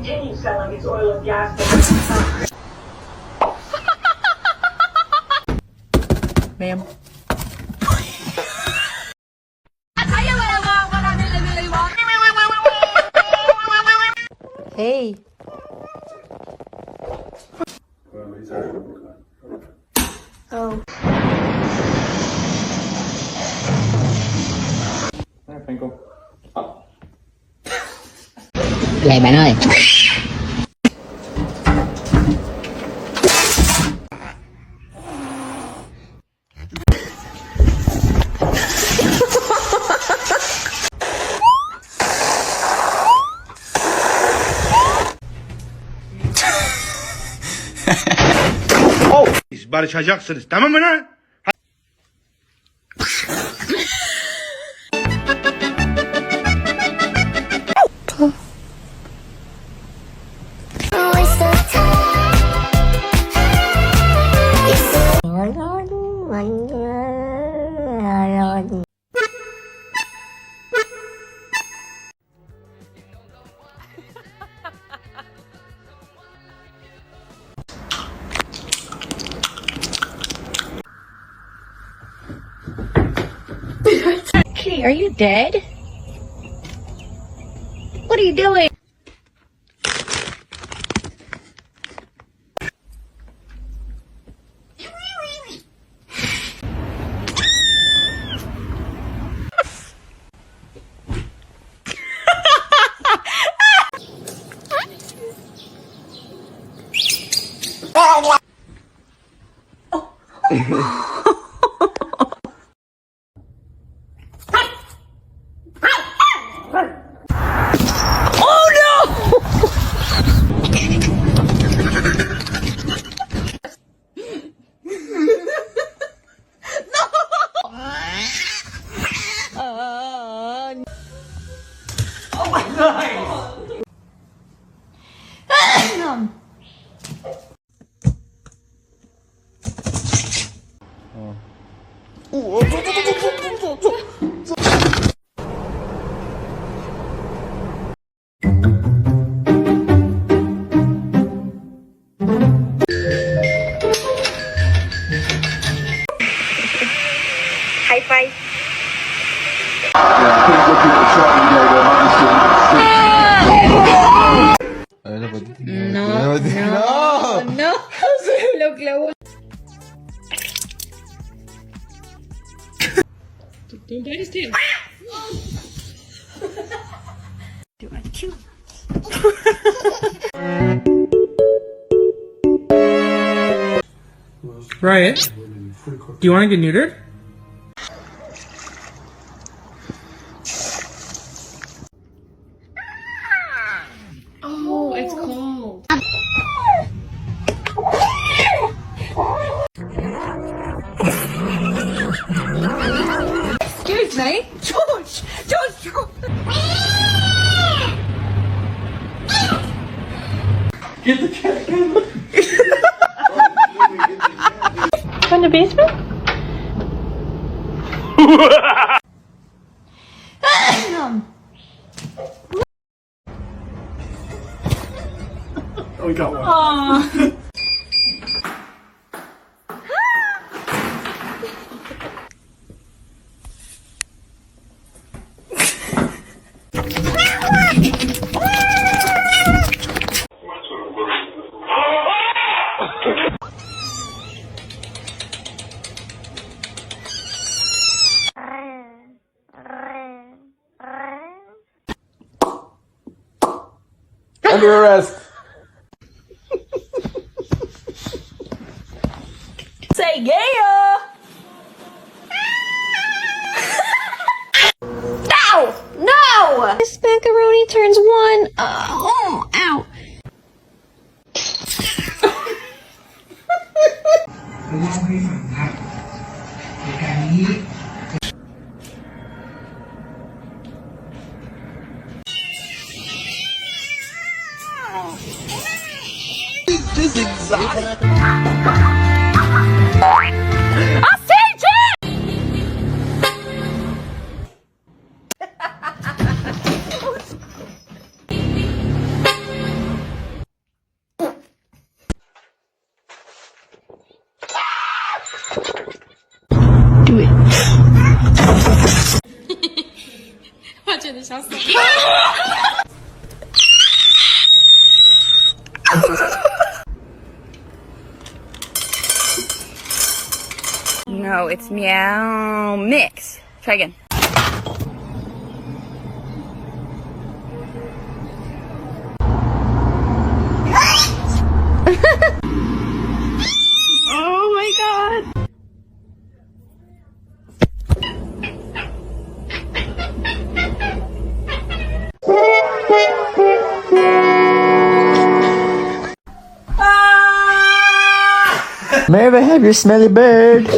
continue selling its oil and gas business. Ma'am. Hey. Oh. Vậy bạn ơi. Barışacaksınız, tamam mı lan? Kitty, are you dead? What are you doing? High five. No. Lo clavó. Don't bite his tail. Do I cute? Riot, do you want to get neutered? Oh, it's cold. Excuse me, George. Get the cat. From the basement? We got one. Aww. Under arrest. Say yeah. No! No! This macaroni turns one. Ow. This is exotic. I'll say it! Do it. 我觉得想死。No, it's meow mix. Try again. Oh my god. May I have your smelly bird?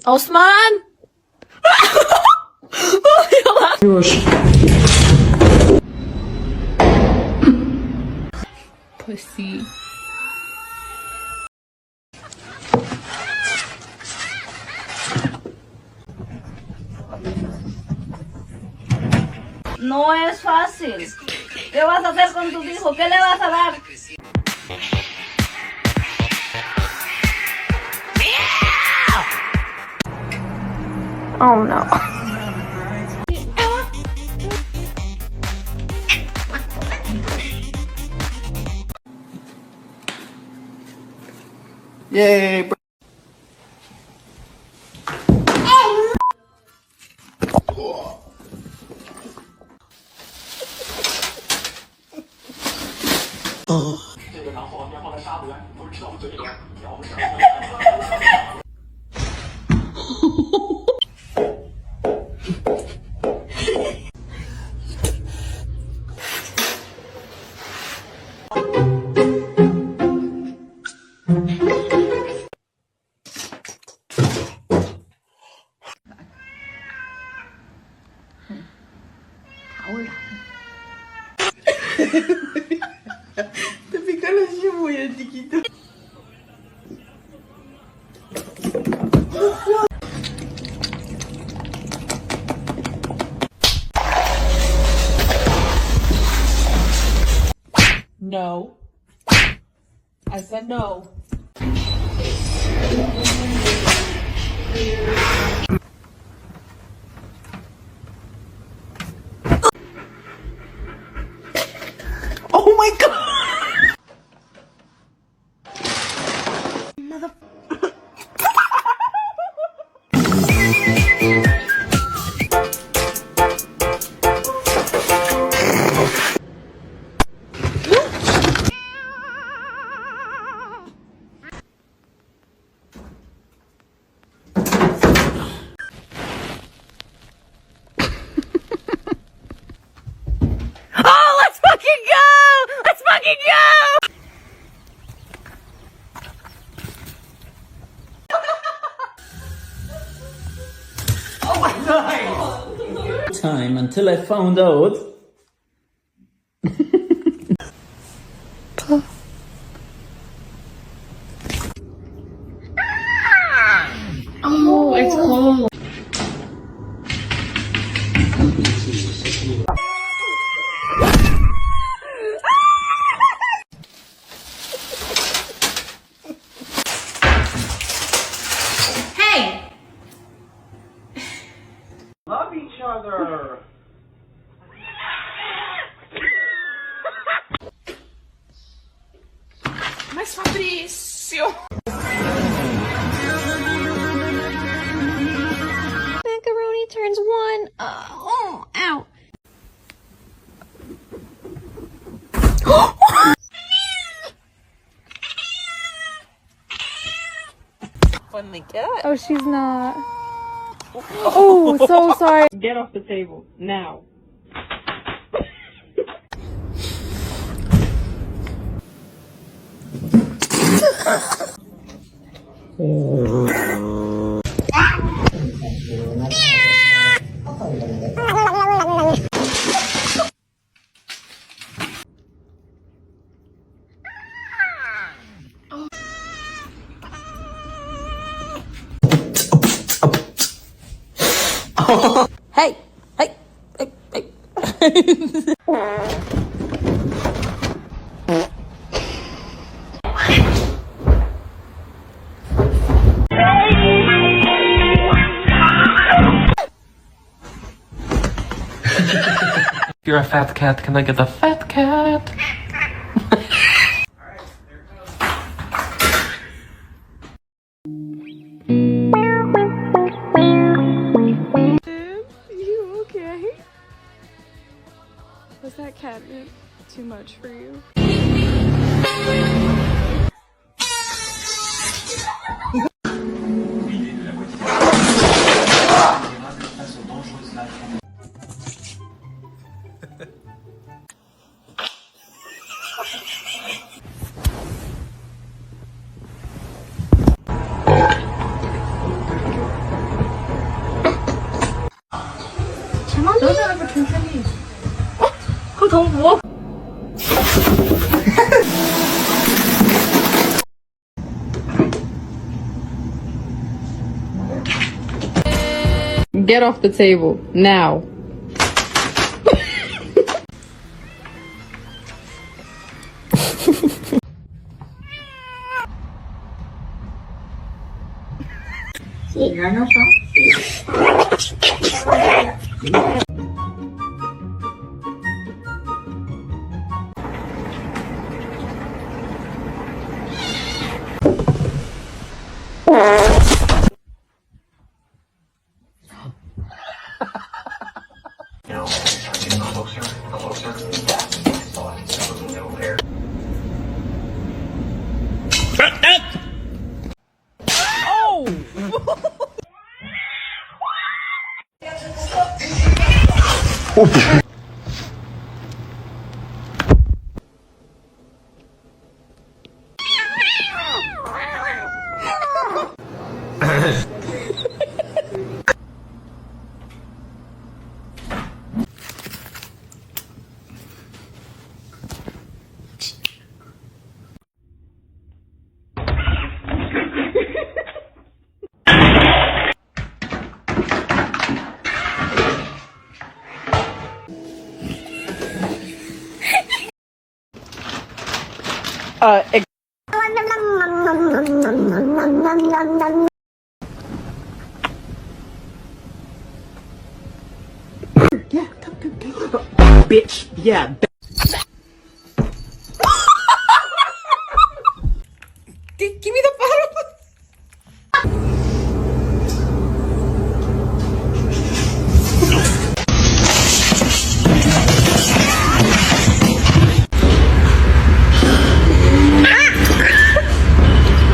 Osman! Pussy. No es fácil. ¿Qué vas a hacer con tu hijo? ¿Qué le vas a dar? Oh no. Yay! Te pica la cebolla, chiquito. No. I said no. Oh my god! Oh, let's fucking go! Let's fucking go! Time until I found out. Oh, it's cold. Hey! Love each other. Mas Fabrício! Macaroni turns one. Ow. Funny cat. Oh, she's not. Oh, so sorry. Get off the table, now. Hey, hey, hey, hey. You're a fat cat. Can I get a fat cat? You okay? Was that catnip too much for you? Get off the table, now. Bitch, yeah.